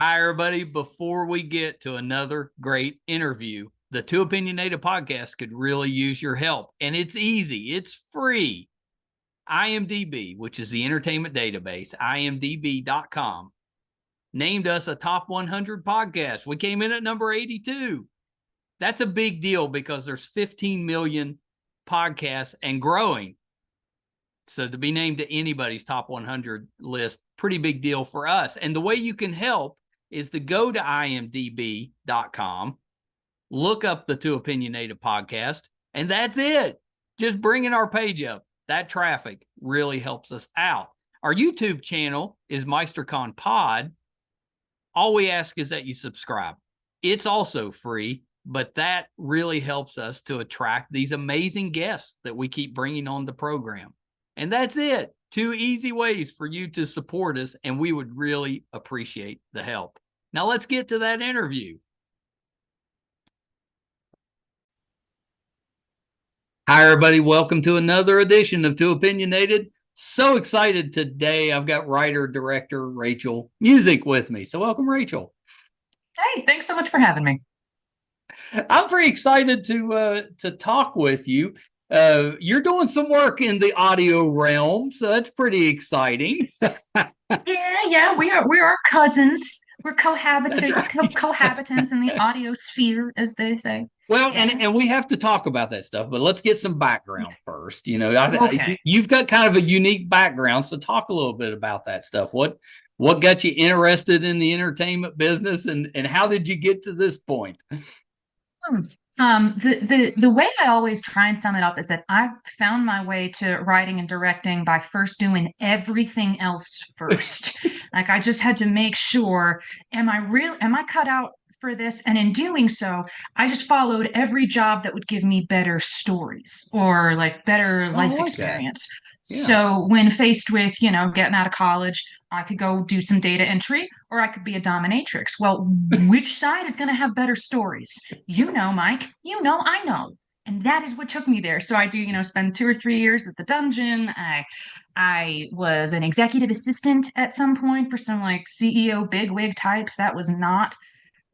Hi, everybody. Before we get to another great interview, the Two Opinionated podcast could really use your help. And it's easy, it's free. IMDb, which is the entertainment database, imdb.com, named us a top 100 podcast. We came in at number 82. That's a big deal because there's 15 million podcasts and growing. So to be named to anybody's top 100 list, pretty big deal for us. And the way you can help is to go to imdb.com, look up the Two Opinionated podcast, and that's it. Just bringing our page up. That traffic really helps us out. Our YouTube channel is MeisterCon Pod. All we ask is that you subscribe. It's also free, but that really helps us to attract these amazing guests that we keep bringing on the program. And that's it. Two easy ways for you to support us, and we would really appreciate the help. Now let's get to that interview. Hi, everybody. Welcome to another edition of Two Opinionated. So excited today. I've got writer-director Rachel Music with me. So welcome, Rachel. Hey, thanks so much for having me. I'm very excited to talk with you. You're doing some work in the audio realm, so that's pretty exciting. Yeah, we are cousins. We're Right. cohabitants in the audio sphere, as they say. Well, Yeah. and we have to talk about that stuff, but let's get some background first. Okay. You've got kind of a unique background, so talk a little bit about that stuff. What got you interested in the entertainment business, and how did you get to this point? Hmm. The way I always try and sum it up is that I've found my way to writing and directing by first doing everything else first. Like I just had to make sure, am I cut out for this? And in doing so, I just followed every job that would give me better stories or like better Oh, I life like that. experience. Yeah. So when faced with, getting out of college, I could go do some data entry or I could be a dominatrix. Well, which side is going to have better stories? You know, Mike, I know. And that is what took me there. So I do, spend 2 or 3 years at the dungeon. I was an executive assistant at some point for some like CEO bigwig types. That was not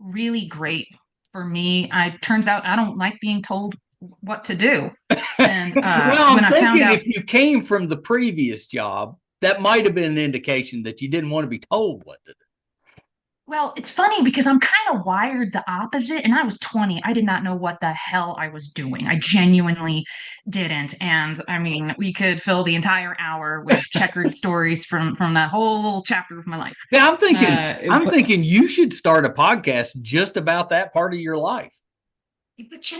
really great for me. I turns out I don't like being told what to do. And Well, I'm when I found thinking out if you came from the previous job, that might have been an indication that you didn't want to be told what to do. Well, it's funny because I'm kind of wired the opposite. And I was 20. I did not know what the hell I was doing. I genuinely didn't. And I mean, we could fill the entire hour with checkered stories from that whole chapter of my life. Yeah, I'm But thinking you should start a podcast just about that part of your life. but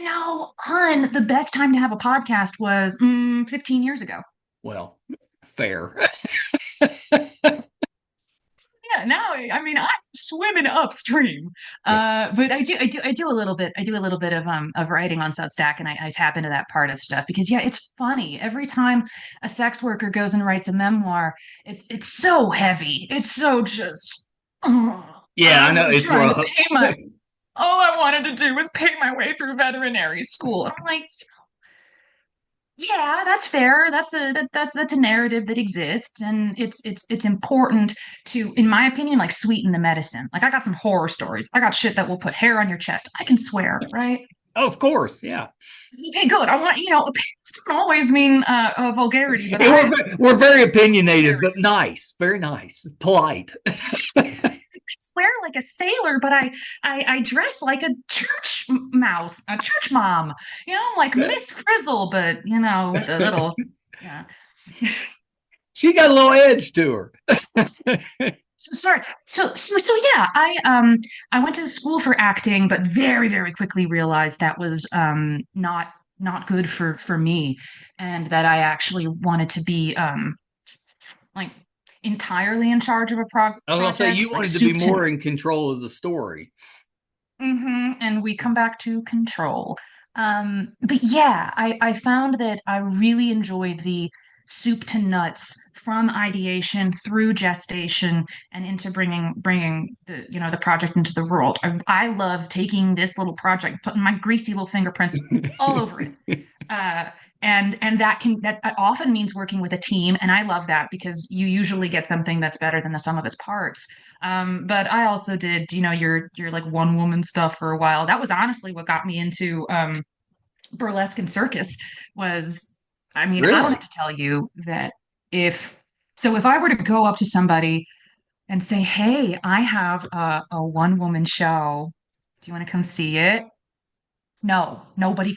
hun, the best time to have a podcast was 15 years ago. Well, fair. Yeah, now I mean I'm swimming upstream. Yeah. But I do a little bit. I do a little bit of writing on Substack, and I tap into that part of stuff because yeah, it's funny. Every time a sex worker goes and writes a memoir, it's so heavy. It's so just. Oh, Yeah, I I know was it's trying to rough. pay my. All I wanted to do was pay my way through veterinary school. I'm like, yeah, that's fair. That's a narrative that exists, and it's important to, in my opinion, like sweeten the medicine. Like I got some horror stories. I got shit that will put hair on your chest. I can swear, right? Of course, yeah. Okay, good. I want opinions don't always mean vulgarity, but And we're very opinionated, but nice, very nice, polite. swear like a sailor, but I dress like a church mouse, a church mom. Like Miss Frizzle, but with a little. Yeah. She got a little edge to her. Sorry. So yeah, I went to school for acting, but very, very quickly realized that was not good for me, and that I actually wanted to be like entirely in charge of a I was gonna say project, you like wanted to be soup to. more in control of the story. And we come back to control. But yeah, I found that I really enjoyed the soup to nuts, from ideation through gestation and into bringing the project into the world. I love taking this little project, putting my greasy little fingerprints all over it. Uh, and that often means working with a team, and I love that because you usually get something that's better than the sum of its parts. But I also did, your like one woman stuff for a while. That was honestly what got me into burlesque and circus. Was, I mean, I don't Really? have to tell you that if if I were to go up to somebody and say, "Hey, I have a one woman show. Do you want to come see it?" No, nobody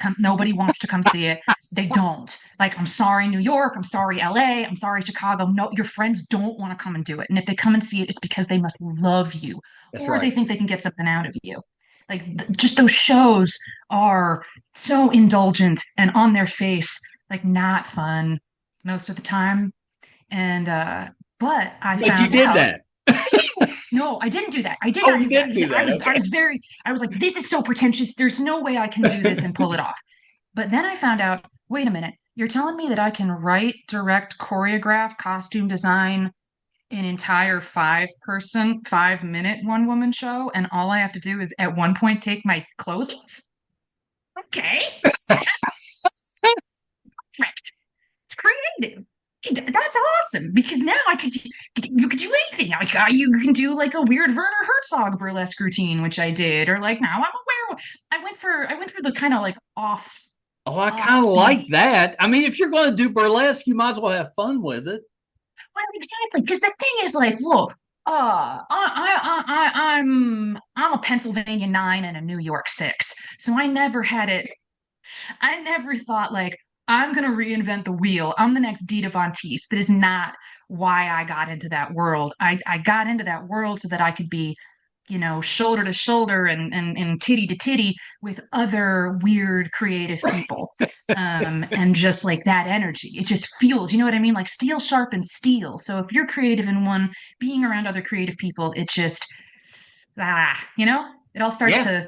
wants to come see it. They don't. Like, I'm sorry, New York. I'm sorry, LA. I'm sorry, Chicago. No, your friends don't want to come and do it. And if they come and see it, it's because they must love you That's or they right. think they can get something out of you. Like, just those shows are so indulgent and on their face, like not fun most of the time. And but I But you found did out that. no, I didn't do that. I did Oh, not you do that. didn't do that. I Okay. was very, I was like, this is so pretentious. There's no way I can do this and pull it off. But then I found out, wait a minute, you're telling me that I can write, direct, choreograph, costume design an entire 5-minute one woman show, and all I have to do is at one point take my clothes off? Okay, perfect. It's creative. That's awesome because now you could do anything. Like you can do like a weird Werner Herzog burlesque routine, which I did, or like now I'm aware. I went for the kind of like Oh, I kind of offbeat. like that. I mean, if you're going to do burlesque, you might as well have fun with it. Well, exactly, because the thing is like, look, I'm a Pennsylvania 9 and a New York 6, so I never had it. I never thought like I'm gonna reinvent the wheel. I'm the next Dita Von Teese. That is not why I got into that world. I got into that world so that I could be, shoulder to shoulder and titty to titty with other weird creative people. And just like that energy, it just feels, you know what I mean? Like steel sharpens steel. So if you're creative in one, being around other creative people, it just it all Yeah.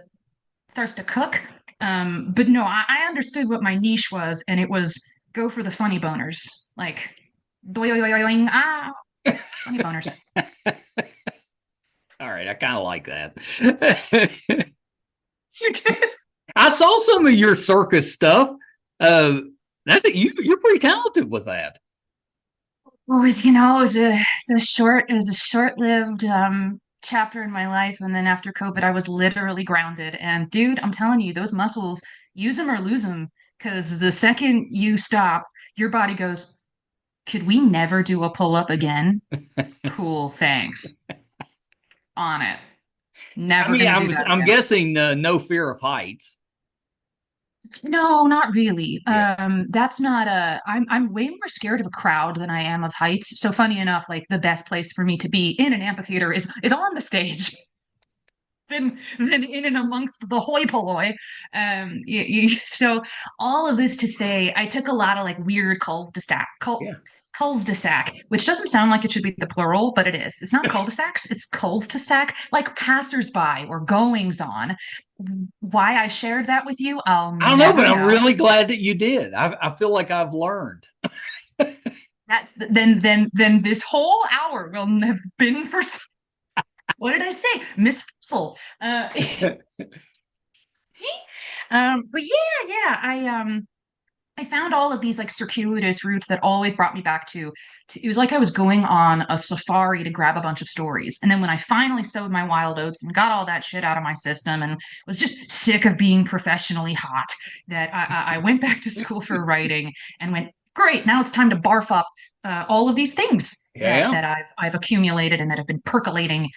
starts to cook. But no, I understood what my niche was, and it was go for the funny boners, like doing funny boners. All right. I kind of like that. You did. I saw some of your circus stuff. Uh, you're pretty talented with that. Well, it was a short-lived chapter in my life, and then after COVID, I was literally grounded. And dude, I'm telling you, those muscles, use them or lose them, because the second you stop, your body goes, "Could we never do a pull-up again?" Cool, thanks. On it. I Never mean, gonna do that I'm again. guessing no fear of heights. No, not really. Yeah. That's not a. I'm way more scared of a crowd than I am of heights. So funny enough, like the best place for me to be in an amphitheater is on the stage than in and amongst the hoi polloi. So all of this to say, I took a lot of like weird Yeah. cul-de-sac, which doesn't sound like it should be the plural, but it is. It's not cul-de-sacs, it's cul-de-sac, like passersby or goings on. Why I shared that with you, I'll I don't know, but never I'm know. really glad that you did. I feel like I've learned. Then this whole hour will have been for what did I say? Miss Fussel. But yeah, I found all of these like circuitous routes that always brought me back to it was like I was going on a safari to grab a bunch of stories. And then when I finally sowed my wild oats and got all that shit out of my system and was just sick of being professionally hot, that I went back to school for writing and went, great, now it's time to barf up all of these things Yeah. that I've accumulated and that have been percolating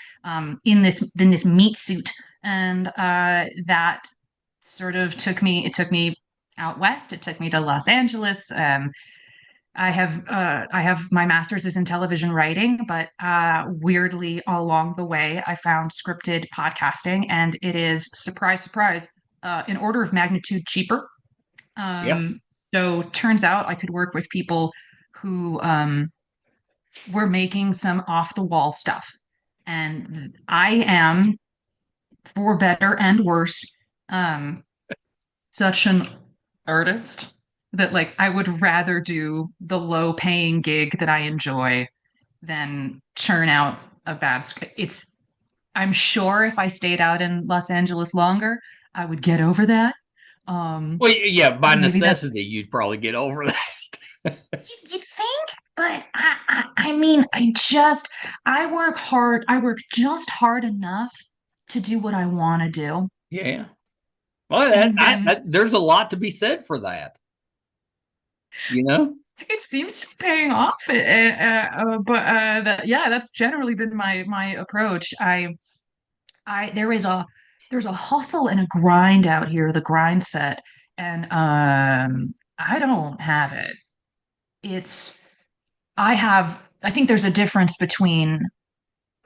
in this meat suit. And that sort of took me out west. It took me to Los Angeles. I have my master's is in television writing, but weirdly along the way, I found scripted podcasting, and it is surprise, surprise, an order of magnitude cheaper. Yeah. Um, so turns out I could work with people who were making some off the wall stuff, and I am, for better and worse, um, such an artist. that like I would rather do the low paying gig that I enjoy than churn out a bad script. I'm sure if I stayed out in Los Angeles longer, I would get over that. Um, Well, yeah, by maybe that's necessity, you'd probably get over that. you think, but I mean, I work hard. I work just hard enough to do what I want to do, Yeah. Well, and then there's a lot to be said for that, you know? it seems to be paying off. But yeah, that's generally been my approach. I there's a hustle and a grind out here, the grind set, and I don't have it. It's I think there's a difference between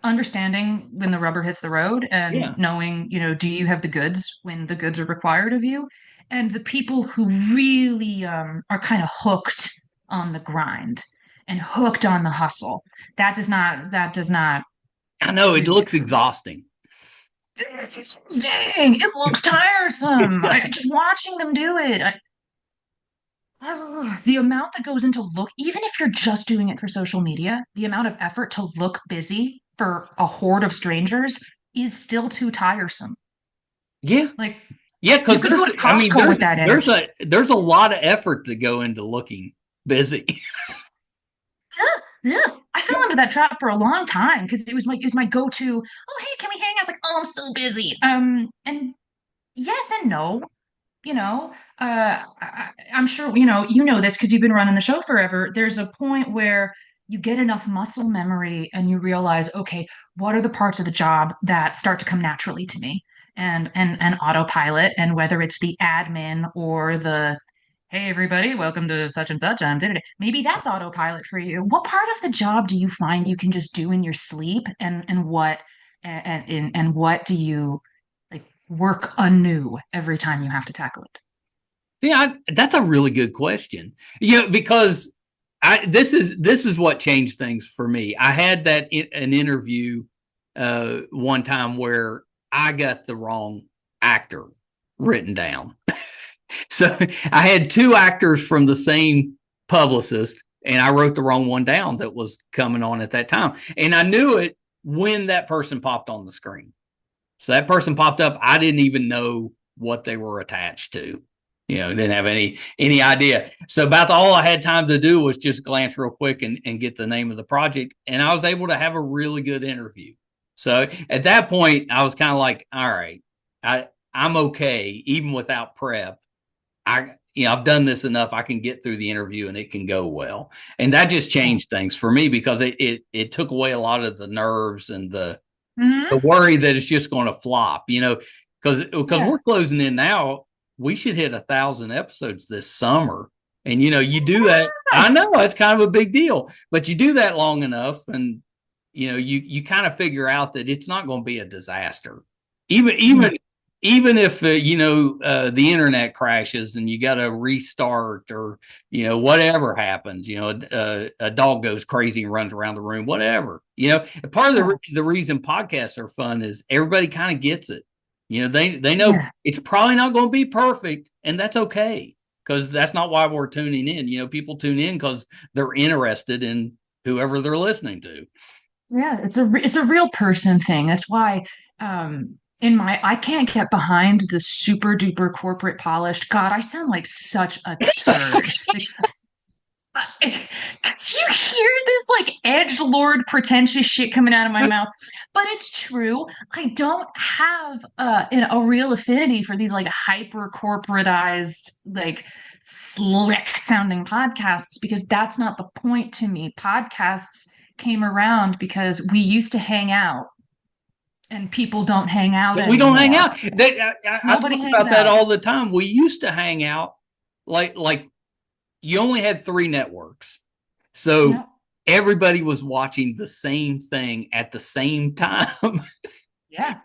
understanding when the rubber hits the road and Yeah. knowing, do you have the goods when the goods are required of you? And the people who really are kind of hooked on the grind and hooked on the hustle. That does not I know it really. looks exhausting. Dang, it looks tiresome. Yeah. Just watching them do it. The amount that goes into look, even if you're just doing it for social media, the amount of effort to look busy for a horde of strangers is still too tiresome. Yeah. Like Yeah, you because could go to I mean, Costco with that energy. there's a lot of effort to go into looking busy. Yeah, yeah. I fell into that trap for a long time because it was my go-to. Oh, hey, can we hang out? It's like, oh, I'm so busy. And yes and no. I'm sure you know this because you've been running the show forever. There's a point where you get enough muscle memory and you realize, okay, what are the parts of the job that start to come naturally to me? And autopilot, and whether it's the admin or the hey everybody, welcome to such and such. Maybe that's autopilot for you. What part of the job do you find you can just do in your sleep, and what do you like work anew every time you have to tackle it? Yeah, that's a really good question. Because this is what changed things for me. I had an interview one time where I got the wrong actor written down. So I had two actors from the same publicist, and I wrote the wrong one down that was coming on at that time. And I knew it when that person popped on the screen. So that person popped up. I didn't even know what they were attached to. Didn't have any idea. So about all I had time to do was just glance real quick and get the name of the project. And I was able to have a really good interview. So at that point, I was kind of like, all right, I'm okay, even without prep. I've done this enough. I can get through the interview and it can go well. And that just changed things for me because it took away a lot of the nerves and the Hmm. worry that it's just going to flop, because Yeah. we're closing in now. We should hit 1,000 episodes this summer. And, you do that. I know Yes. it's kind of a big deal, but you do that long enough and, you kind of figure out that it's not going to be a disaster. Even, No. even, even if, the internet crashes and you got to restart or, whatever happens, a dog goes crazy and runs around the room, whatever, part of Yeah. the reason podcasts are fun is everybody kind of gets it. They know Yeah. it's probably not going to be perfect, and that's okay because that's not why we're tuning in. People tune in because they're interested in whoever they're listening to. Yeah. It's a real person thing. That's why I can't get behind the super duper corporate polished. God, I sound like such a turd. Like, do you hear this like edge lord pretentious shit coming out of my mouth? But it's true. I don't have a real affinity for these like hyper corporatized, like slick sounding podcasts because that's not the point to me. Podcasts came around because we used to hang out and people don't hang out We don't hang anymore. out. I Nobody talk hangs about that out. all the time. We used to hang out like you only had three networks. So No. everybody was watching the same thing at the same time. Yeah.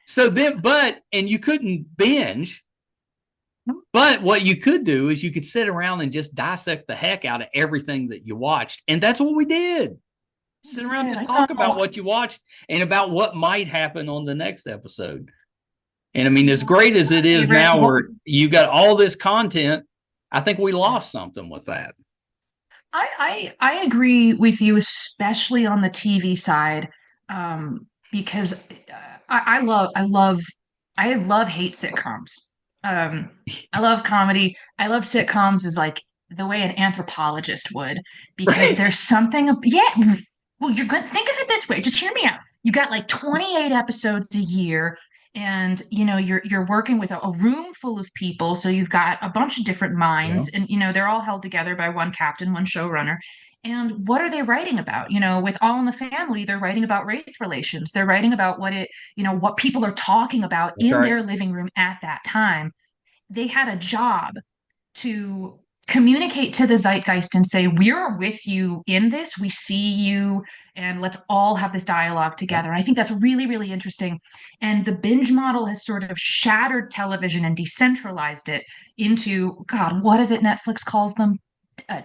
so, Yeah. and you couldn't binge. But what you could do is you could sit around and just dissect the heck out of everything that you watched. And that's what we did. Sit around and Dude, just I talk about know. what you watched and about what might happen on the next episode. And I mean, as great as My it is favorite. now, where you got all this content, I think we lost something with that. I agree with you, especially on the TV side, because I love hate sitcoms. I love comedy. I love sitcoms as like the way an anthropologist would, because Right. there's something. Yeah, well, you're good. Think of it this way. Just hear me out. You got like 28 episodes a year, and you're working with a room full of people, so you've got a bunch of different Yeah. minds, and they're all held together by one captain, one showrunner. And what are they writing about? With All in the Family, they're writing about race relations. They're writing about what people are talking about That's in right. their living room at that time. They had a job to communicate to the zeitgeist and say, we're with you in this, we see you, and let's all have this dialogue Yep. together. And I think that's really, really interesting. And the binge model has sort of shattered television and decentralized it into, God, what is it Netflix calls them?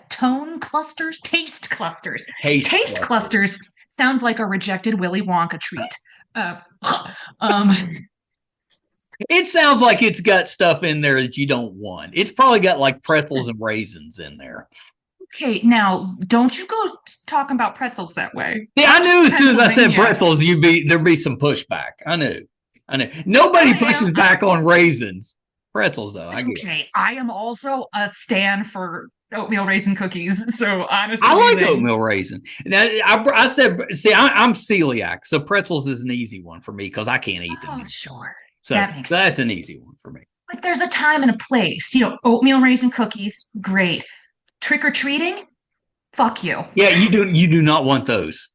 Tone clusters, taste clusters. Taste Taste cluster. clusters sounds like a rejected Willy Wonka treat. Uh, um, It sounds like it's got stuff in there that you don't want. It's probably got like pretzels and raisins in there. Okay, now don't you go talking about pretzels that way. Yeah, I knew as soon as I said Pennsylvania. pretzels, there'd be some pushback. I knew. I knew. Nobody pushes back on raisins. Pretzels, though, I get it. Okay, I am also a stan for oatmeal raisin cookies. So I honestly, like oatmeal raisin. Now, I said, see, I'm celiac, so pretzels is an easy one for me because I can't eat them. sure, So that makes sense. that's an easy one for me. But there's a time and a place. Oatmeal raisin cookies, great. Trick or treating, fuck you. Yeah, you do not want those.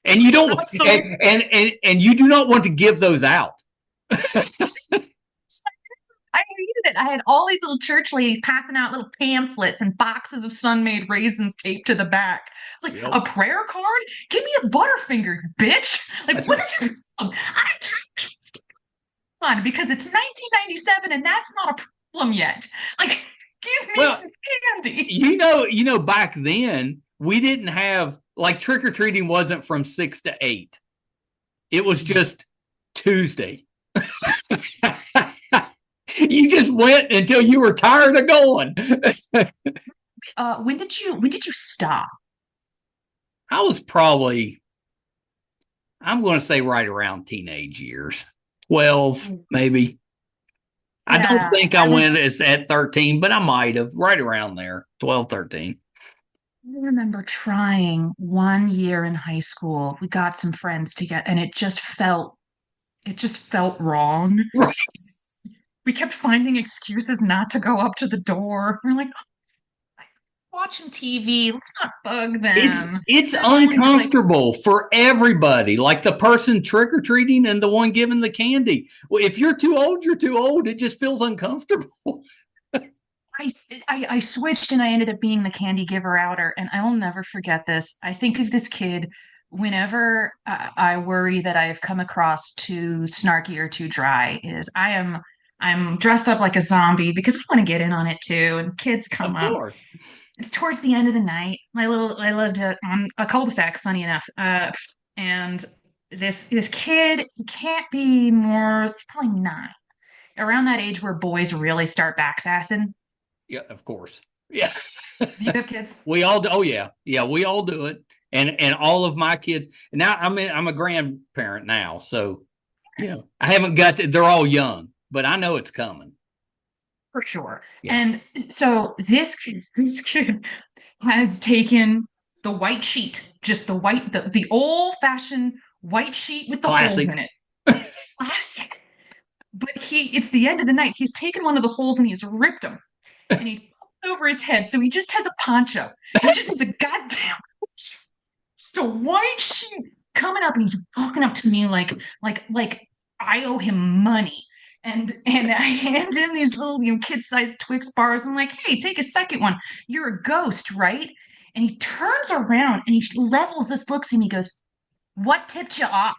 And you don't Also, and you do not want to give those out. I hated it. I had all these little church ladies passing out little pamphlets and boxes of sun-made raisins taped to the back. It's like, Yep. a prayer card? Give me a Butterfinger, bitch. Like, what is it? On because it's 1997 and that's not a problem yet. Like, give me some candy. Back then we didn't have like trick or treating wasn't from 6 to 8. It was just Tuesday. You just went until you were tired of going. When did you stop? I was probably, I'm going to say right around teenage years, 12 maybe. I don't think I went as at 13, but I might have right around there, 12, 13. I remember trying one year in high school. We got some friends together, and it just felt wrong. Right. We kept finding excuses not to go up to the door. We're like, watching TV. Let's not bug them. It's uncomfortable for everybody. Like the person trick or treating and the one giving the candy. Well, if you're too old, you're too old. It just feels uncomfortable. I switched and I ended up being the candy giver outer, and I will never forget this. I think of this kid whenever I worry that I have come across too snarky or too dry. I'm dressed up like a zombie because I want to get in on it too, and kids come up. It's towards the end of the night. I lived on a cul-de-sac, funny enough. And this kid, he can't be more, probably 9. Around that age where boys really start backsassing. Yeah, of course. Yeah. Do you have kids? We all do. Oh yeah. Yeah, we all do it. And all of my kids. Now I'm a grandparent now, so I haven't got to, they're all young, but I know it's coming. For sure. Yeah. And so this kid has taken the white sheet, just the old-fashioned white sheet with the Classic. holes in it. Classic. But it's the end of the night. He's taken one of the holes and he's ripped them. And he's put it over his head. So he just has a poncho. He just has a goddamn just a white sheet coming up, and he's walking up to me like I owe him money. And I hand him these little kid-sized Twix bars. I'm like, hey, take a second one. You're a ghost, right? And he turns around and he levels this, looks at me, goes, what tipped you off?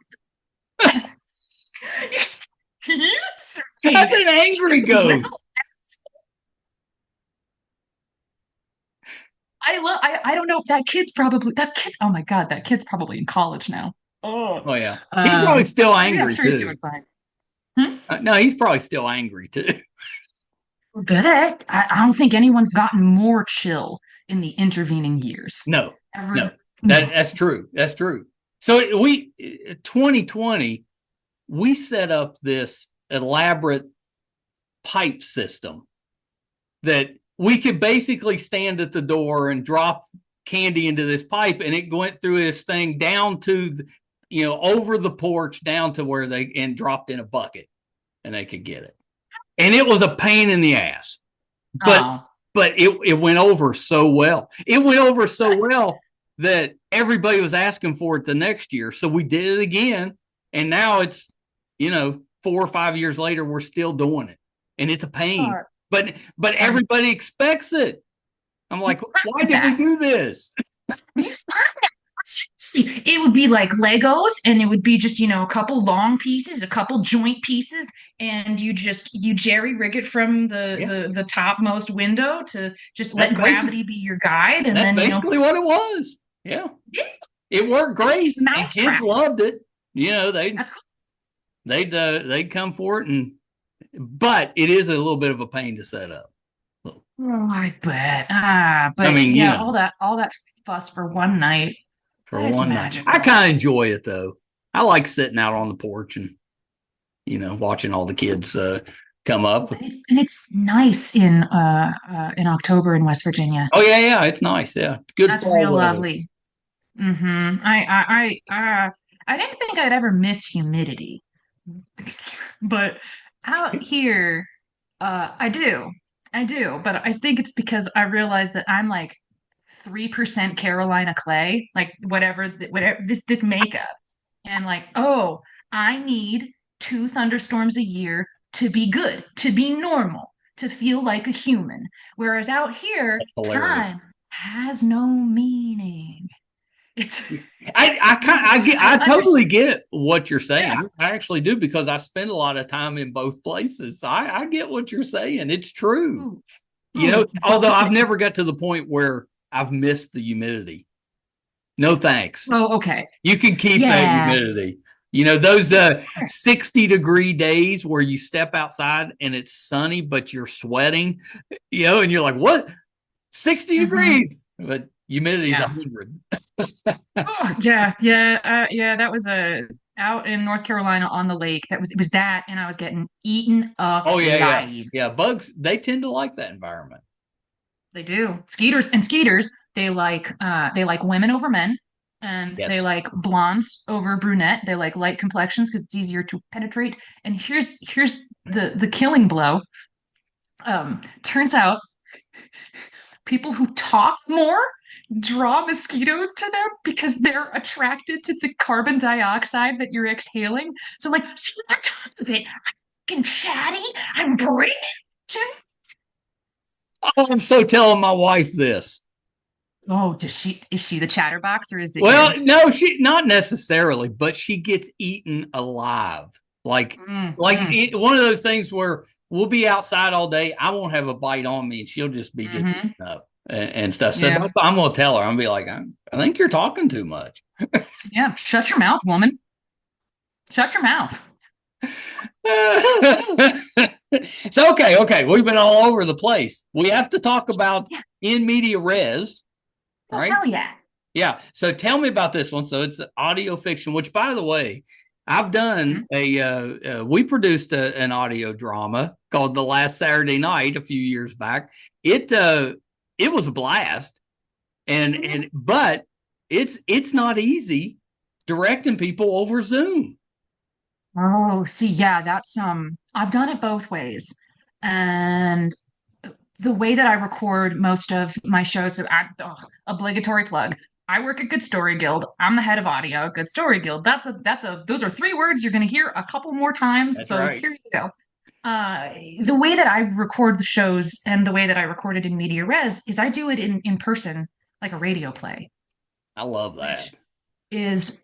That's an angry ghost. I don't know. That kid. Oh my God, that kid's probably in college now. Oh yeah. He's probably still angry I'm sure too. He's doing fine. No, he's probably still angry too. But I don't think anyone's gotten more chill in the intervening years. No, no, No. that's true. That's true. So 2020, we set up this elaborate pipe system that we could basically stand at the door and drop candy into this pipe, and it went through this thing down to over the porch down to where they and dropped in a bucket and they could get it. And it was a pain in the ass. But it went over so well. It went over so well that everybody was asking for it the next year. So we did it again. And now it's, 4 or 5 years later, we're still doing it. And it's a pain. But everybody expects it. I'm like, why did we do this? It would be like Legos, and it would be just, a couple long pieces, a couple joint pieces, and you jerry rig it from the topmost window to just let gravity be your guide. And that's then basically what it was. Yeah. It worked great. And kids loved it. That's cool. They'd come for it, but it is a little bit of a pain to set up. Oh, I bet. But I mean, all that fuss for one night. For one night. I kind of enjoy it though. I like sitting out on the porch and watching all the kids come up. And it's nice in October in West Virginia. Oh yeah, it's nice. Yeah, good. That's real lovely. Mm-hmm. I didn't think I'd ever miss humidity, but out here, I do. But I think it's because I realized that I'm like 3% Carolina clay, like whatever this makeup. And like, oh, I need 2 thunderstorms a year to be good, to be normal, to feel like a human. Whereas out here, time has no meaning. It's I totally get what you're saying. Yeah. I actually do, because I spend a lot of time in both places. So I get what you're saying. It's true. Although I've never got to the point where I've missed the humidity. No thanks. Oh, okay. You can keep that humidity. Those 60-degree days where you step outside and it's sunny, but you're sweating, and you're like, what? 60 degrees? But humidity is 100. That was out in North Carolina on the lake. It was that, and I was getting eaten up. Oh yeah. Bugs, they tend to like that environment. They do. Skeeters, they like women over men, and they like blondes over brunette. They like light complexions because it's easier to penetrate. And here's the killing blow. Turns out people who talk more draw mosquitoes to them because they're attracted to the carbon dioxide that you're exhaling. So like, see on top of it, I'm fucking chatty, I'm brilliant. Oh, I'm so telling my wife this. Oh, is she the chatterbox, or is it? Well, no, she not necessarily, but she gets eaten alive. Like one of those things where we'll be outside all day. I won't have a bite on me, and she'll just be just eaten up and stuff. So I'm going to tell her. I'm going to be like, I think you're talking too much. Yeah, shut your mouth, woman. Shut your mouth. So okay. We've been all over the place. We have to talk about in media res. Oh, right? Hell yeah. Yeah. So tell me about this one. So it's audio fiction, which, by the way, I've done we produced an audio drama called The Last Saturday Night a few years back. It was a blast. But it's not easy directing people over Zoom. Oh, see, yeah, that's I've done it both ways. And the way that I record most of my shows, obligatory plug. I work at Good Story Guild. I'm the head of audio at Good Story Guild. Those are 3 words you're going to hear a couple more times. That's right. Here you go. The way that I record the shows and the way that I record it in media res is I do it in person, like a radio play. I love that. It's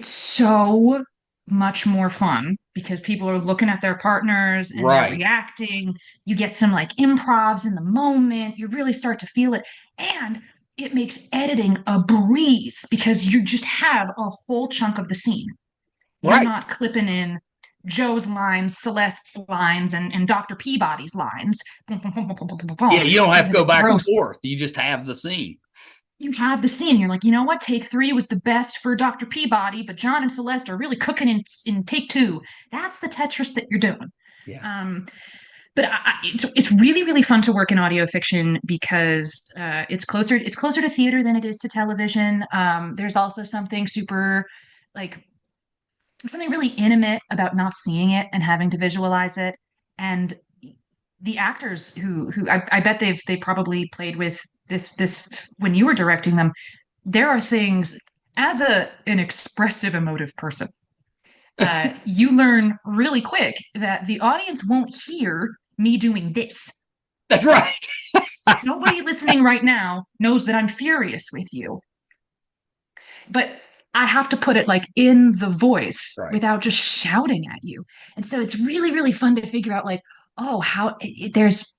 so much more fun because people are looking at their partners and they're reacting. You get some like improvs in the moment. You really start to feel it. And it makes editing a breeze because you just have a whole chunk of the scene. You're not clipping in Joe's lines, Celeste's lines, and Dr. Peabody's lines. Yeah, you don't have to go back and Gross. forth. You just have the scene. You have the scene. You're like, you know what? Take three was the best for Dr. Peabody, but John and Celeste are really cooking in take two. That's the Tetris that you're doing. Yeah. Um, but it's really really fun to work in audio fiction because it's closer to theater than it is to television. There's also like something really intimate about not seeing it and having to visualize it. And the actors who I bet they probably played with this when you were directing them. There are things as an expressive emotive person. You learn really quick that the audience won't hear me doing this. That's right. Nobody listening right now knows that I'm furious with you. But I have to put it like in the voice Right. without just shouting at you. And so it's really, really fun to figure out like, oh, there's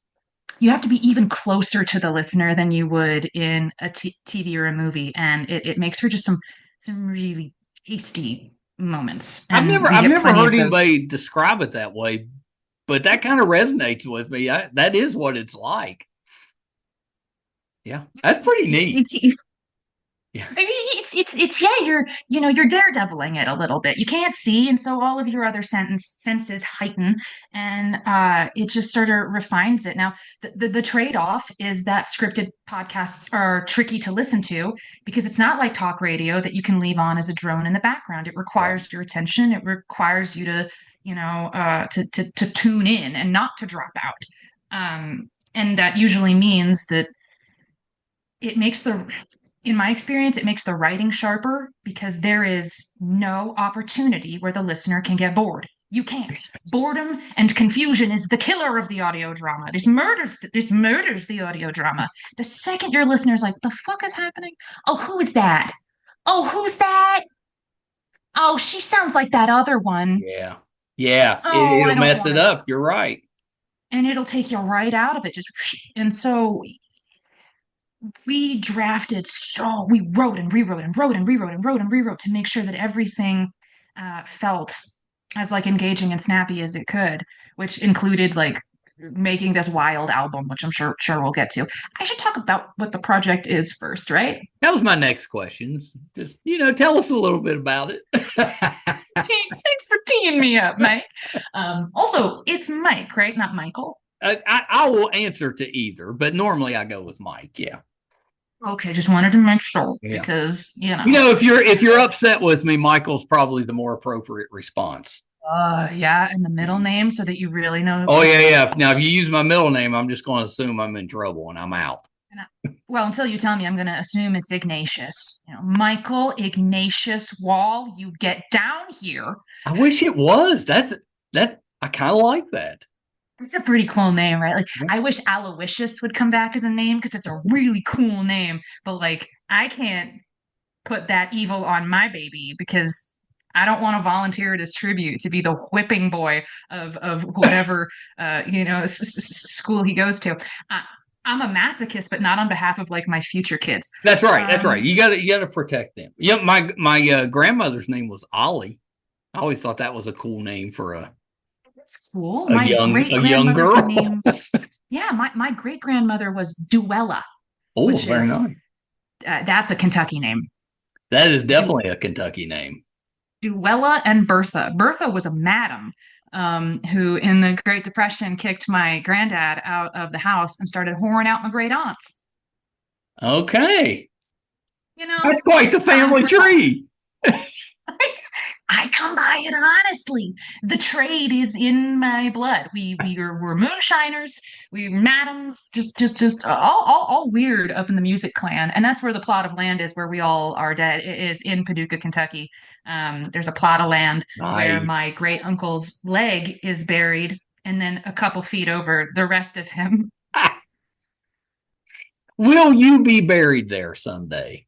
you have to be even closer to the listener than you would in a TV or a movie. And it makes for just some really tasty moments. And we I've get never plenty heard of those. anybody describe it that way, but that kind of resonates with me. That is what it's like. Yeah, that's pretty neat. Yeah. I mean, it's yeah, you're daredeviling it a little bit. You can't see, and so all of your other senses heighten, and it just sort of refines it. Now, the trade-off is that scripted podcasts are tricky to listen to because it's not like talk radio that you can leave on as a drone in the background. It Right. requires your attention. It requires you to, to tune in and not to drop out. And that usually means that it makes the in my experience, it makes the writing sharper because there is no opportunity where the listener can get bored. You can't. Boredom and confusion is the killer of the audio drama. This murders the audio drama. The second your listener's like, the fuck is happening? Oh, who is that? Oh, who's that? Oh, she sounds like that other one. Yeah. Yeah. Oh, I It'll don't mess want it to. up. You're right. And it'll take you right out of it. Just and so we wrote and rewrote and wrote and rewrote and wrote and rewrote to make sure that everything felt as like engaging and snappy as it could, which included like making this wild album, which I'm sure we'll get to. I should talk about what the project is first, right? That was my next questions. Just, tell us a little bit about it. Thanks for teeing me up, Mike. Also, it's Mike, right? Not Michael. I will answer to either, but normally I go with Mike. Yeah. Okay, just wanted to make sure Yeah. because If you're upset with me, Michael's probably the more appropriate response. yeah, and the middle name so that you really know. Oh yeah, yeah. Now if you use my middle name, I'm just going to assume I'm in trouble and I'm out. Well, until you tell me, I'm going to assume it's Ignatius. Michael Ignatius Wall, you get down here. I wish it was. That I kind of like that. It's a pretty cool name, right? Like, Yeah. I wish Aloysius would come back as a name because it's a really cool name. But like, I can't put that evil on my baby because I don't want to volunteer it as tribute to be the whipping boy of whatever school he goes to. I, I'm a masochist, but not on behalf of like my future kids. That's right. That's right. You got to protect them. Yeah. My grandmother's name was Ollie. I always thought that was a cool name for That's cool. a My young great a young grandmother's girl. name, yeah, my great grandmother was Duella, Oh, which very is nice. that's a Kentucky name. That is Du definitely a Kentucky name. Duella and Bertha. Bertha was a madam who, in the Great Depression, kicked my granddad out of the house and started whoring out my great aunts. Okay. You know, That's quite the times family were tough. tree. I come by it honestly. The trade is in my blood. We're moonshiners. We're madams. Just all weird up in the music clan, and that's where the plot of land is, where we all are dead. It is in Paducah, Kentucky. There's a plot of land where Nice. my great uncle's leg is buried, and then a couple feet over, the rest of him. Will you be buried there someday?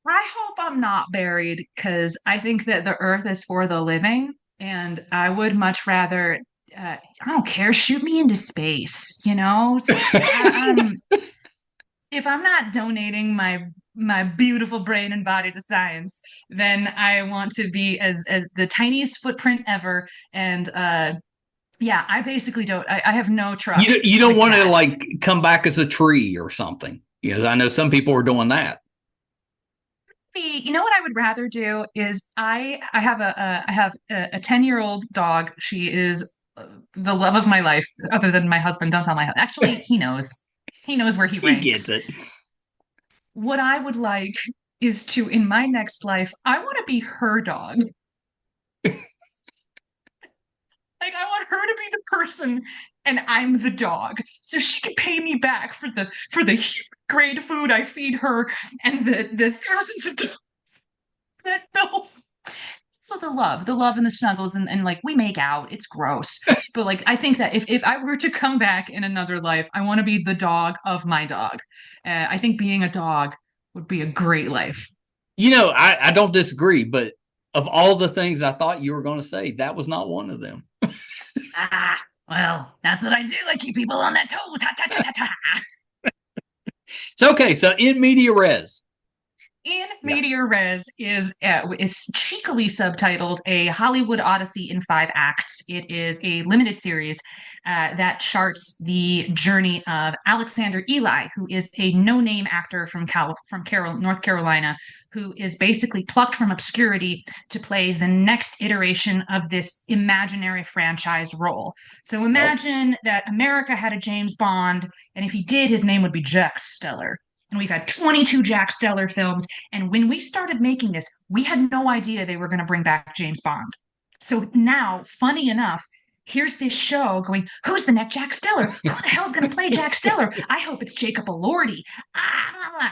I hope I'm not buried because I think that the earth is for the living, and I would much rather, I don't care, shoot me into space, you know? If I'm not donating my my beautiful brain and body to science, then I want to be as the tiniest footprint ever. And yeah, I basically don't. I have no truck You don't with want to that. like come back as a tree or something. I know some people are doing that. You know what I would rather do is I have a 10-year-old dog. She is the love of my life, other than my husband. Don't tell my husband. Actually, he knows. He knows where he He gets ranks. it. What I would like is to, in my next life, I want to be her dog. Like I want her to be the person and I'm the dog. So she can pay me back for the grade food I feed her and the thousands of pet bills. So the love and the snuggles and like we make out. It's gross. But like I think that if I were to come back in another life, I want to be the dog of my dog. I think being a dog would be a great life. I don't disagree, but of all the things I thought you were going to say, that was not one of them. Ah, well, that's what I do. I keep people on that toe. Ta ta ta ta ta. So, okay. So, in media res. In Yeah. Media Res is cheekily subtitled A Hollywood Odyssey in 5 acts. It is a limited series that charts the journey of Alexander Eli, who is a no-name actor from North Carolina, who is basically plucked from obscurity to play the next iteration of this imaginary franchise role. So Yep. imagine that America had a James Bond, and if he did, his name would be Jack Steller. And we've had 22 Jack Steller films. And when we started making this, we had no idea they were going to bring back James Bond. So now, funny enough, here's this show going, who's the next Jack Steller? Who the hell is going to play Jack Steller? I hope it's Jacob Elordi. Ah,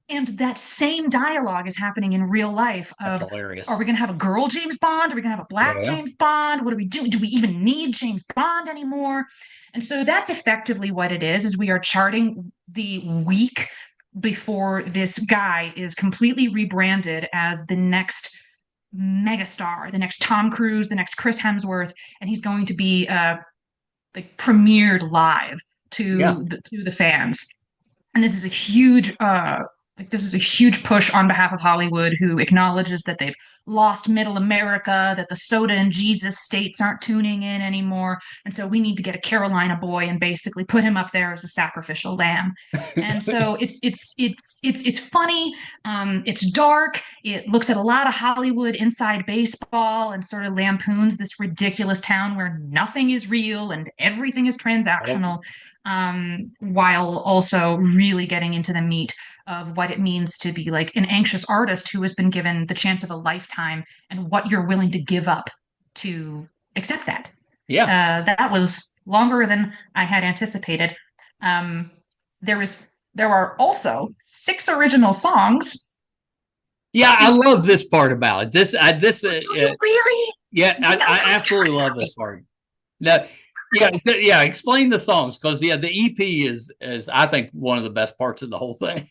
and that same dialogue is happening in real life That's of, are hilarious. we going to have a girl James Bond? Are we going to have a black Yeah. James Bond? What do we do? Do we even need James Bond anymore? And so that's effectively what it is we are charting the week before this guy is completely rebranded as the next megastar, the next Tom Cruise, the next Chris Hemsworth, and he's going to be like premiered live Yeah. to the fans. And this is a huge this is a huge push on behalf of Hollywood, who acknowledges that they've lost middle America, that the soda and Jesus states aren't tuning in anymore. And so we need to get a Carolina boy and basically put him up there as a sacrificial lamb. And so it's funny, it's dark, it looks at a lot of Hollywood inside baseball and sort of lampoons this ridiculous town where nothing is real and everything is transactional, while also really getting into the meat of what it means to be like an anxious artist who has been given the chance of a lifetime and what you're willing to give up to accept that. Yeah. That was longer than I had anticipated. Um, there is there are also 6 original songs. Yeah. I love this part about it. Do you really? Yeah. You know I the absolutely guitarist love this part. Now, yeah. Yeah. Explain the songs because, yeah, the EP is, I think, one of the best parts of the whole thing.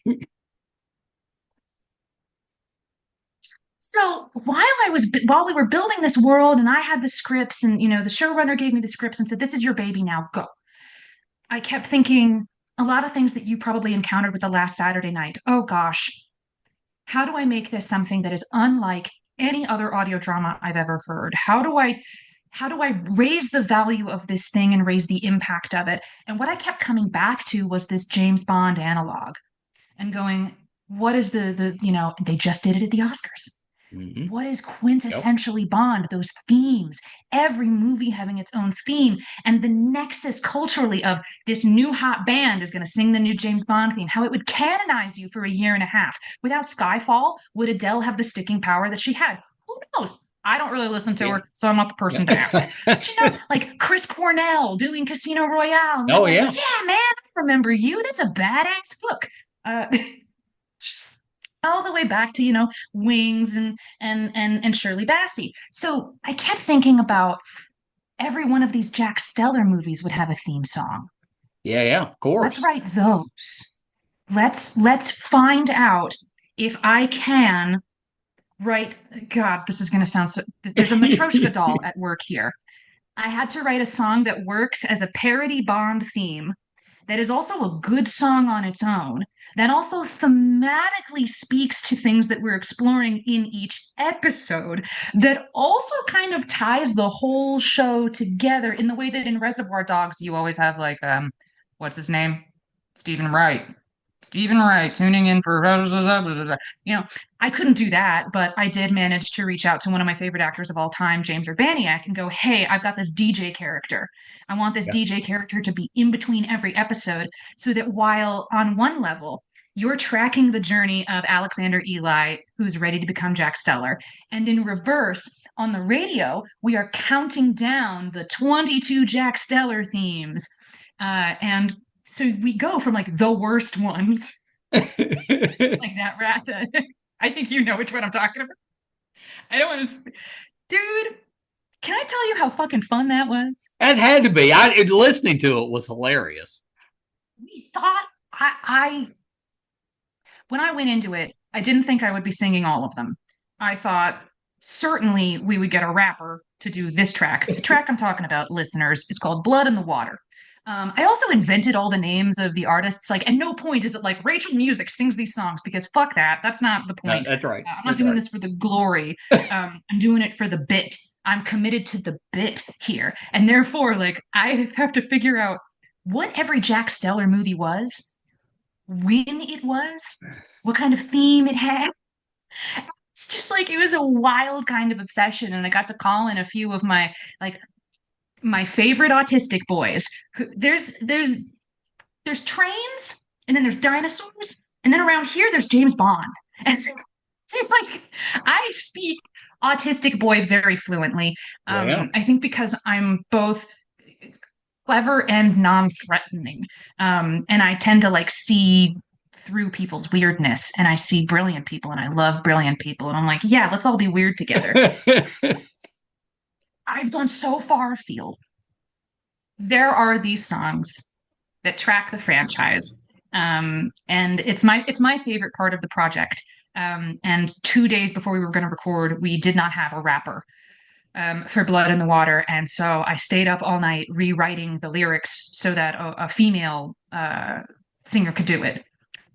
So while we were building this world and I had the scripts and the showrunner gave me the scripts and said, "This is your baby now, go." I kept thinking a lot of things that you probably encountered with the last Saturday night. Oh gosh, how do I make this something that is unlike any other audio drama I've ever heard? How do I raise the value of this thing and raise the impact of it? And what I kept coming back to was this James Bond analog and going, what is they just did it at the Oscars. Mm-hmm. What is Yep. quintessentially Bond? Those themes, every movie having its own theme, and the nexus culturally of this new hot band is going to sing the new James Bond theme, how it would canonize you for a year and a half. Without Skyfall, would Adele have the sticking power that she had? Who knows? I don't really listen to Yeah. her, so I'm not the person to ask. But like Chris Cornell doing Casino Royale, and you're Oh, like, yeah. yeah, man, I remember you. That's a badass book. Uh, all the way back to Wings and Shirley Bassey. So I kept thinking about every one of these Jack Steller movies would have a theme song. Yeah. Yeah. Of Let's course. write those. Let's find out if I can write. God, this is going to sound so. There's a Matryoshka doll at work here. I had to write a song that works as a parody Bond theme that is also a good song on its own, that also thematically speaks to things that we're exploring in each episode, that also kind of ties the whole show together in the way that in Reservoir Dogs you always have like what's his name? Stephen Wright. Stephen Wright tuning in for I couldn't do that, but I did manage to reach out to one of my favorite actors of all time, James Urbaniak, and go, "Hey, I've got this DJ character. I want this Yeah. DJ character to be in between every episode so that while on one level you're tracking the journey of Alexander Eli, who's ready to become Jack Steller, and in reverse, on the radio, we are counting down the 22 Jack Steller themes. And so we go from like the worst ones, like that rat. I think you know which one I'm talking about. I don't want to, dude. Can I tell you how fucking fun that was? That had to be. Listening to it was hilarious. We thought I when I went into it, I didn't think I would be singing all of them. I thought certainly we would get a rapper to do this track. The track I'm talking about, listeners, is called Blood in the Water. I also invented all the names of the artists. Like, at no point is it like Rachel Music sings these songs because fuck that. That's not the point. That's right. I'm not That's doing right. this for the glory. I'm doing it for the bit. I'm committed to the bit here. And therefore, like, I have to figure out what every Jack Steller movie was, when it was, what kind of theme it had. It's just like it was a wild kind of obsession. And I got to call in a few of like my favorite autistic boys. There's trains, and then there's dinosaurs, and then around here there's James Bond. And so, like I speak autistic boy very fluently. Yeah. I think because I'm both clever and non-threatening. And I tend to like see through people's weirdness, and I see brilliant people, and I love brilliant people. And I'm like, yeah, let's all be weird together. I've gone so far afield. There are these songs that track the franchise. And it's my favorite part of the project. And 2 days before we were going to record, we did not have a rapper for Blood in the Water. And so I stayed up all night rewriting the lyrics so that a female singer could do it.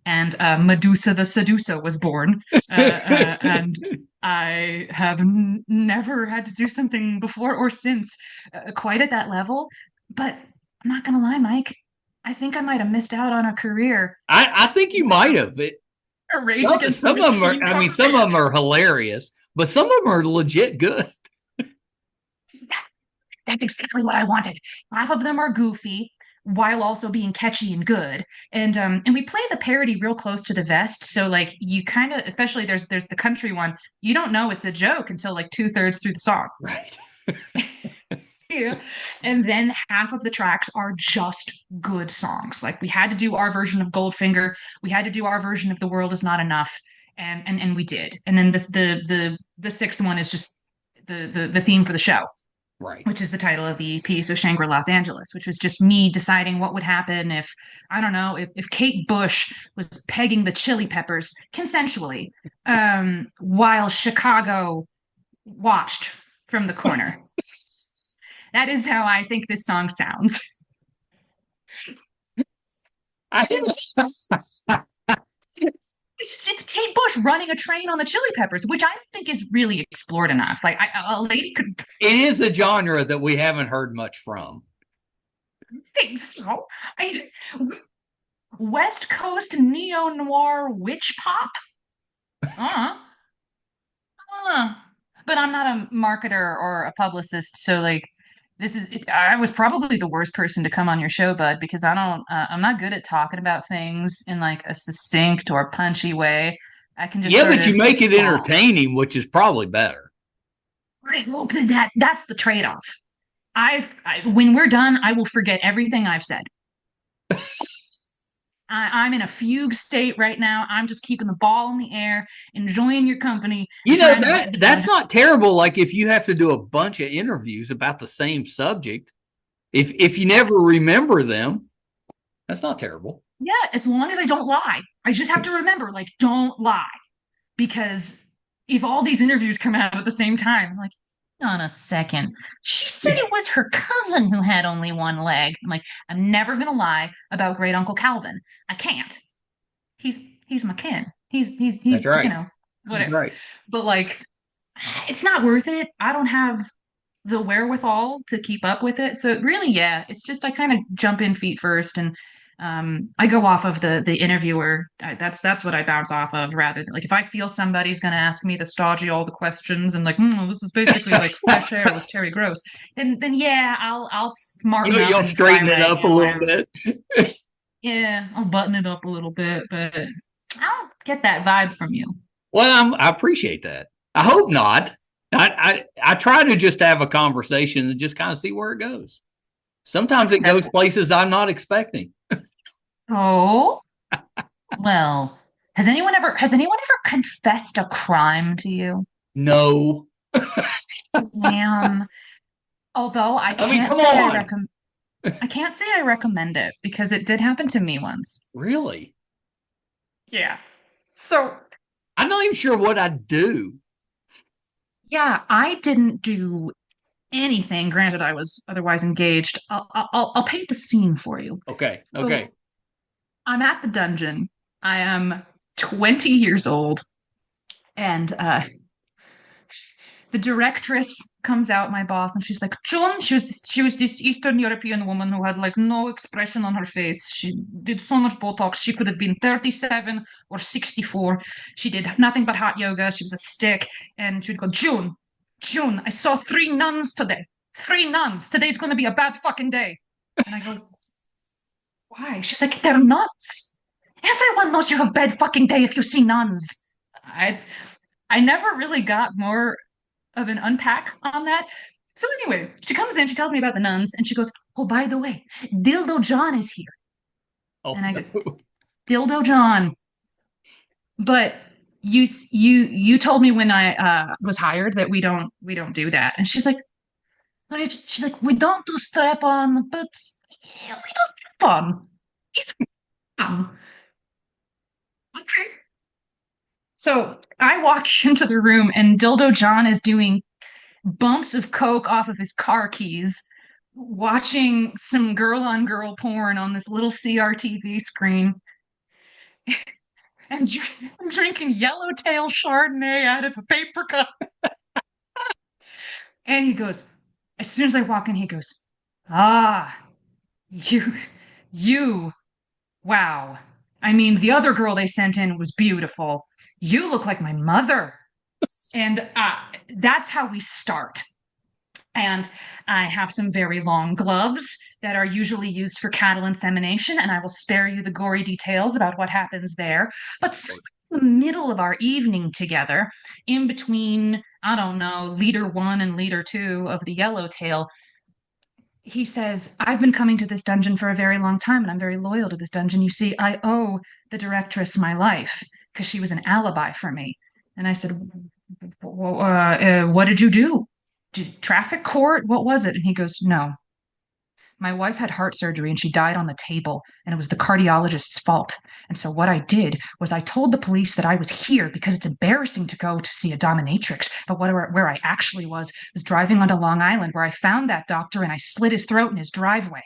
And Medusa the Seducer was born. And I have never had to do something before or since quite at that level. But I'm not going to lie, Mike. I think I might have missed out on a career. I think you might have. A Rage Against the Some of them are. Machine I mean, cover some of band. them are hilarious, but some of them are legit good. That's exactly what I wanted. Half of them are goofy while also being catchy and good. And we play the parody real close to the vest. So like you kind of, especially there's the country one, you don't know it's a joke until like 2/3 through the song. Right. Yeah. And then half of the tracks are just good songs. Like we had to do our version of Goldfinger. We had to do our version of The World Is Not Enough. And we did. And then the sixth one is just the theme for the show, Right. which is the title of the EP, so Shangri Los Angeles, which was just me deciding what would happen if, I don't know, if Kate Bush was pegging the Chili Peppers consensually, while Chicago watched from the corner. That is how I think this song sounds. I, It's Kate Bush running a train on the Chili Peppers, which I don't think is really explored enough. Like a lady could it is a genre that we haven't heard much from. think so. West Coast neo noir witch pop. Uh, but I'm not a marketer or a publicist, so like I was probably the worst person to come on your show, bud, because I'm not good at talking about things in like a succinct or punchy way. I can just Yeah, sort but you of make it talk. entertaining, which is probably better. I hope that's the trade-off. When we're done, I will forget everything I've said. I'm in a fugue state right now. I'm just keeping the ball in the air, enjoying your company, You and know trying to get that's done. not terrible. Like if you have to do a bunch of interviews about the same subject, if you never remember them, that's not terrible. Yeah, as long as I don't lie. I just have to remember, like, don't lie. Because if all these interviews come out at the same time, I'm like, on a second. She said it was her cousin who had only one leg. I'm like, I'm never gonna lie about great Uncle Calvin. I can't. He's he's my kin. He's That's right. That's whatever. right. But like, it's not worth it. I don't have the wherewithal to keep up with it. So really, yeah, it's just I kind of jump in feet first, and I go off of the interviewer. That's what I bounce off of, rather than like if I feel somebody's going to ask me the stodgy all the questions and like, this is basically like fresh air with Terry Gross. Then yeah, I'll smarten up You'll and try straighten it my up a little whatever. bit. Yeah, I'll button it up a little bit, but I don't get that vibe from you. Well, I appreciate that. I hope not. I try to just have a conversation and just kind of see where it goes. Sometimes it That's goes places I'm not expecting. oh. Well, has anyone ever confessed a crime to you? No. Damn. Although I mean, come on. I can't say I recommend it because it did happen to me once. Really? Yeah. So, I'm not even sure what I'd do. yeah, I didn't do anything. Granted, I was otherwise engaged. I'll paint the scene for you. Okay. Okay. So, I'm at the dungeon. I am 20 years old, and the directress comes out, my boss, and she's like, June, she was this Eastern European woman who had like no expression on her face. She did so much Botox. She could have been 37 or 64. She did nothing but hot yoga. She was a stick. And she would go, June, I saw 3 nuns today. 3 nuns. Today's gonna be a bad fucking day. And I go, why? She's like, they're nuns. Everyone knows you have bad fucking day if you see nuns. I I never really got more of an unpack on that. So anyway, she comes in, she tells me about the nuns, and she goes, "Oh, by the way, Dildo John is here." Oh And I no. go, "Dildo John." But you told me when I was hired that we don't do that. And she's like, she's like, "We don't do strap on, but yeah, we do strap on. It's fun." Okay. So I walk into the room and Dildo John is doing bumps of coke off of his car keys, watching some girl on girl porn on this little CRTV screen, and drinking yellowtail Chardonnay out of a paper cup. And he goes, as soon as I walk in, he goes, "Ah, you, you, wow. I mean, the other girl they sent in was beautiful. You look like my mother." And that's how we start. And I have some very long gloves that are usually used for cattle insemination, and I will spare you the gory details about what happens there. But in the middle of our evening together, in between, I don't know, liter one and liter two of the yellowtail, he says, "I've been coming to this dungeon for a very long time, and I'm very loyal to this dungeon. You see, I owe the directress my life because she was an alibi for me." And I said, "What did you do? Traffic court? What was it?" And he goes, "No, my wife had heart surgery and she died on the table, and it was the cardiologist's fault. And so what I did was I told the police that I was here because it's embarrassing to go to see a dominatrix. But where I actually was driving onto Long Island, where I found that doctor and I slit his throat in his driveway."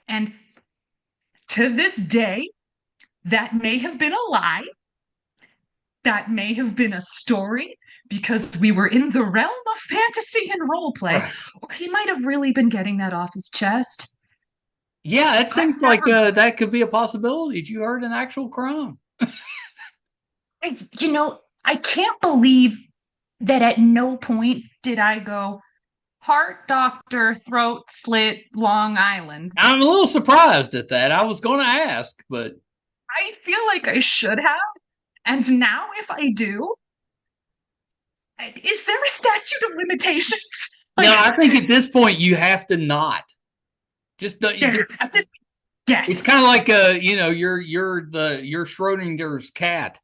And to this day, that may have been a lie. That may have been a story because we were in the realm of fantasy and role play, or he might have really been getting that off his chest. Yeah, it I've seems like never, that could be a possibility. You heard an actual crime. I can't believe that at no point did I go, "Heart doctor, throat slit, Long Island." I'm a little surprised at that. I was going to ask, but I feel like I should have. And now, if I do, is there a statute of limitations? no, Like, I think at this point you have to not. Just at this, it's yes. kind of like you're Schrodinger's cat.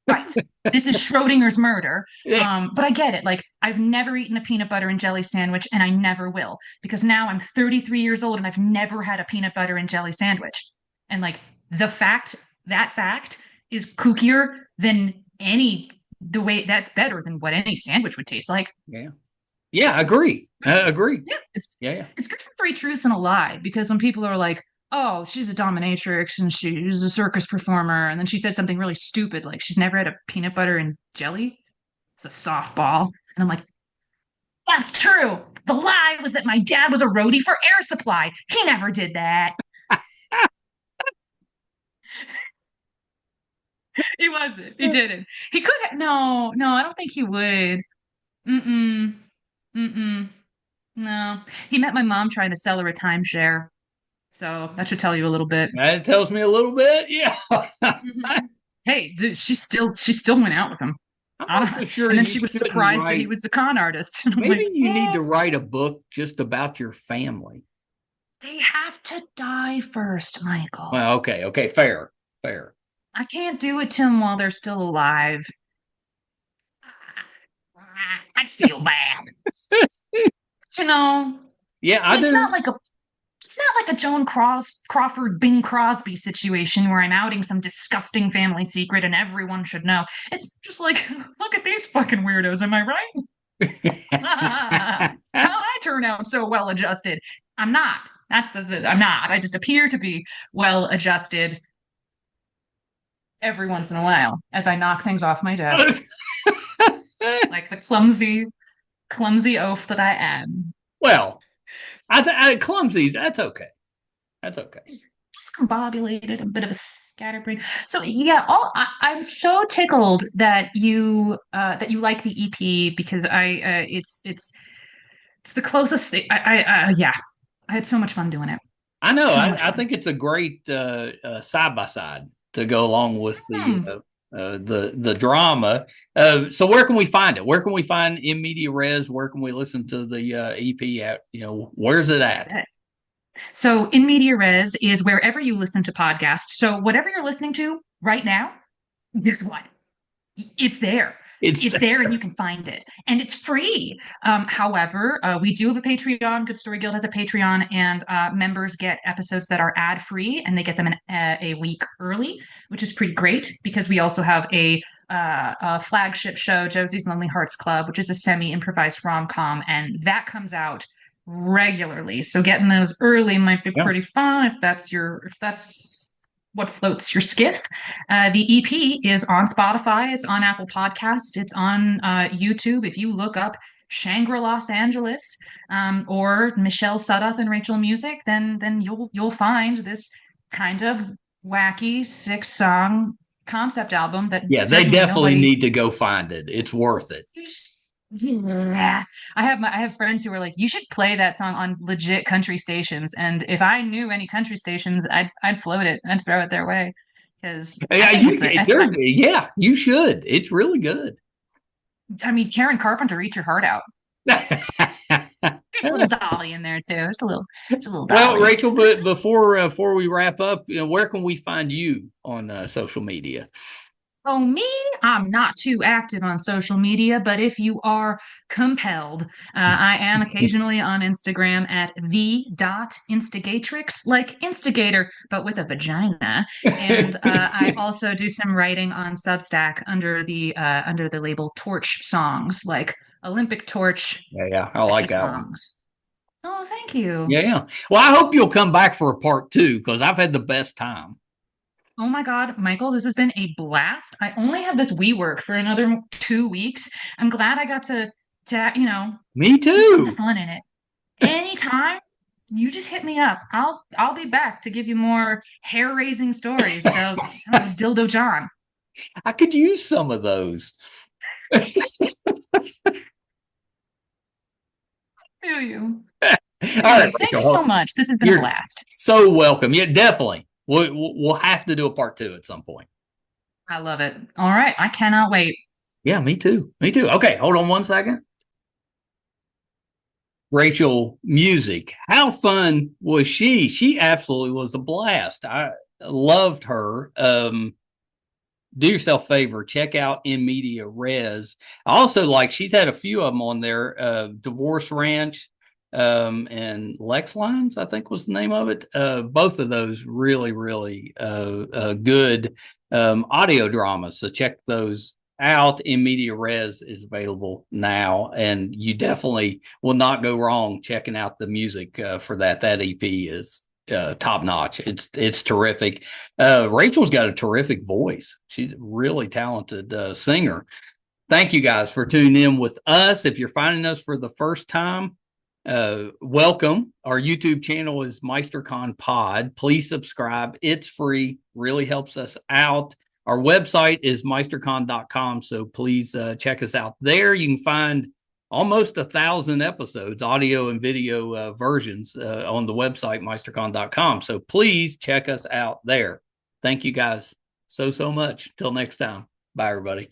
Right. This is Schrodinger's murder. Yeah. But I get it. Like, I've never eaten a peanut butter and jelly sandwich, and I never will, because now I'm 33 years old and I've never had a peanut butter and jelly sandwich. And like that fact is kookier than any the way that's better than what any sandwich would taste like. Yeah. Yeah, I agree. I agree. Yeah, Yeah, yeah. it's good for three truths and a lie because when people are like, "Oh, she's a dominatrix and she's a circus performer," and then she said something really stupid like she's never had a peanut butter and jelly, it's a softball, and I'm like, "That's true. The lie was that my dad was a roadie for Air Supply. He never did that. He wasn't. He didn't. He could have. No, no, I don't think he would. Mm-mm. Mm-mm. No. He met my mom trying to sell her a timeshare. So that should tell you a little bit. That tells me a little bit. Yeah. Mhm. Hey, dude, she still went out with him. I'm not so sure And then you she was shouldn't surprised that he write. was a con artist. And I'm Maybe like, you need to write a book just about your family. they have to die first, Michael. Well, okay, okay, fair, fair. I can't do it to them while they're still alive. I'd feel bad. You know, Yeah, I it's not do. like a it's not like a Crawford Bing Crosby situation where I'm outing some disgusting family secret and everyone should know. It's just like, look at these fucking weirdos, am I right? How'd I turn out so well adjusted? I'm not. I'm not. I just appear to be well adjusted every once in a while as I knock things off my desk, like the clumsy oaf that I am. Well, clumsies. That's okay. That's okay. Discombobulated, a bit of a scatterbrain. So yeah, I'm so tickled that you like the EP because it's the closest thing. Yeah, I had so much fun doing it. I know. So I, much I fun. think it's a great side by side to go along with Hmm. the drama. So where can we find it? Where can we find In Media Res? Where can we listen to the EP at? Where's it at? So in media res is wherever you listen to podcasts. So whatever you're listening to right now, guess what? It's there. It's It's there and you can find it. And it's free. However, we do have a Patreon. Good Story Guild has a Patreon, and members get episodes that are ad free and they get them a week early, which is pretty great because we also have a flagship show, Josie's Lonely Hearts Club, which is a semi improvised rom com, and that comes out regularly. So getting those early might be yeah. pretty fun if that's what floats your skiff. The EP is on Spotify, it's on Apple Podcast, it's on YouTube. If you look up Shangri Los Angeles or Michelle Sudduth and Rachel Music, then you'll find this kind of wacky 6 song concept album that Yeah, they certainly definitely nobody. need to go find it. It's worth it. Yeah. I have friends who are like, you should play that song on legit country stations. And if I knew any country stations, I'd float it. I'd throw it their way. Because I Yeah, think it's yeah, you should. It's really good. I mean, Karen Carpenter, eat your heart out. There's a little dolly in there too. There's a little Well, dolly. Rachel, but before we wrap up, where can we find you on social media? Oh, me? I'm not too active on social media, but if you are compelled, I am occasionally on Instagram at the.instigatrix, like instigator, but with a vagina. And I also do some writing on Substack under the label Torch Songs, like Olympic Torch Yeah, yeah, I catchy like that one. songs. Oh, thank you. Yeah, yeah. Well, I hope you'll come back for a part two because I've had the best time. Oh my God, Michael, this has been a blast. I only have this WeWork for another 2 weeks. I'm glad I got to Me do some too. fun in it. Anytime, you just hit me up. I'll be back to give you more hair-raising stories about I don't know, Dildo John. I could use some of those. Feel you. All right, Hey, thank you so Rachel, much. This has been a you're blast. so welcome. Yeah, definitely. We'll have to do a part two at some point. I love it. All right, I cannot wait. Yeah, me too. Me too. Okay, hold on one second. Rachel, music. How fun was she? She absolutely was a blast. I loved her. Do yourself a favor, check out In Media Res. I also like she's had a few of them on there. Divorce Ranch and Lex Lines, I think was the name of it. Both of those really, really good audio dramas. So check those out in media res is available now, and you definitely will not go wrong checking out the music for that. That EP is top notch. It's terrific. Rachel's got a terrific voice. She's a really talented singer. Thank you guys for tuning in with us. If you're finding us for the first time, welcome. Our YouTube channel is MeisterCon Pod. Please subscribe. It's free, really helps us out. Our website is meistercon.com, so please check us out there. You can find almost 1,000 episodes, audio and video versions on the website, meistercon.com. So please check us out there. Thank you guys so much. Till next time. Bye, everybody.